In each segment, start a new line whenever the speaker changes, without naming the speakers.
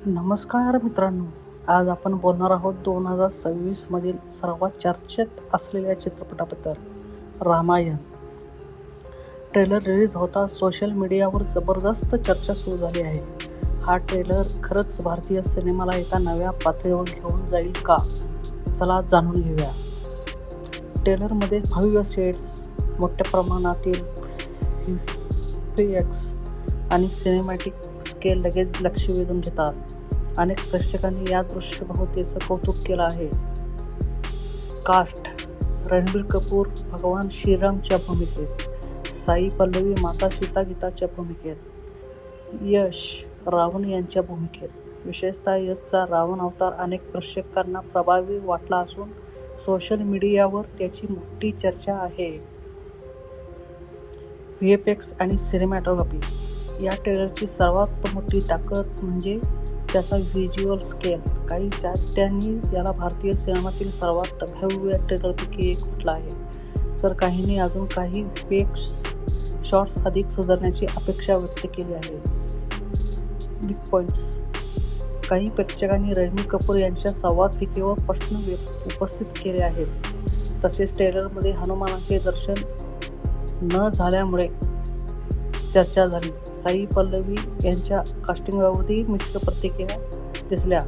नमस्कार मित्रांनो, आज आपण बोलणार आहोत 2026 मधील सर्वात चर्चेत असलेल्या चित्रपटाबद्दल, रामायण. ट्रेलर रिलीज होता सोशल मीडियावर जबरदस्त चर्चा सुरू झाली आहे. हा ट्रेलर खरंच भारतीय सिनेमाला एका नव्या पातळीवर घेऊन जाईल का? चला जाणून घेऊया. ट्रेलरमध्ये भव्य सेट्स, मोठ्या प्रमाणातील VFX आणि सिनेमॅटिक स्केल लगेच लक्ष वेधून घेतात. अनेक प्रेक्षकांनी या दृश्यभूतीचं कौतुक केलं आहे. कास्ट: रणबीर कपूर भगवान श्रीरामच्या भूमिकेत, साई पल्लवी माता सीता गीताच्या भूमिकेत, यश रावण यांच्या भूमिकेत. विशेषतः यशचा रावण अवतार अनेक प्रेक्षकांना प्रभावी वाटला असून सोशल मीडियावर त्याची मोठी चर्चा आहे. VFX आणि सिनेमॅटोग्राफी: या ट्रेलरची सर्वात मोठी ताकद म्हणजे त्याचा व्हिज्युअल स्केल. काही चाहत्यांनी याला भारतीय सिनेमातील सर्वात भव्य ट्रेलरपैकी एक म्हटलं आहे, तर काहींनी अजून काही VFX शॉट्स अधिक सुधारण्याची अपेक्षा व्यक्त केली आहे. बिग पॉईंट्स: काही प्रेक्षकांनी रणबीर कपूर यांच्या संवादफिकेवर प्रश्न उपस्थित केले आहेत. तसेच ट्रेलरमध्ये हनुमानाचे दर्शन न झाल्यामुळे चर्चा झाली. साई पल्लवी यांच्या कास्टिंगबाबतही मिश्र प्रतिक्रिया दिसल्या.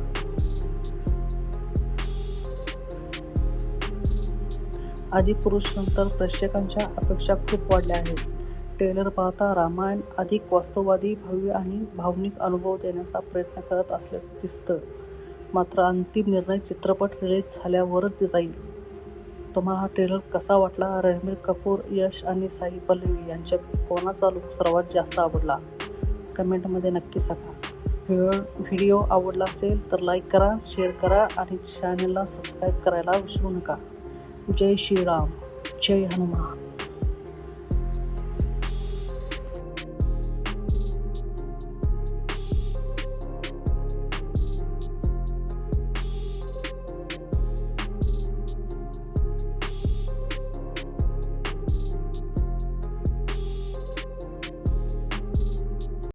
आदिपुरुषनंतर प्रेक्षकांच्या अपेक्षा खूप वाढल्या आहेत. ट्रेलर पाहता रामायण अधिक वास्तववादी, भव्य आणि भावनिक अनुभव देण्याचा प्रयत्न करत असल्याचं दिसतं. मात्र अंतिम निर्णय चित्रपट रिलीज झाल्यावरच देता येईल. तुम्हाला हा ट्रेलर कसा वाटला? रणबीर कपूर, यश आणि साई पल्लवी यांच्यापैकी कोणाचा लूक सर्वात जास्त आवडला? कमेंटमध्ये नक्की सांगा. व्हिडिओ आवडला असेल तर लाईक करा, शेअर करा आणि चॅनलला सबस्क्राईब करायला विसरू नका. जय श्रीराम, जय हनुमान.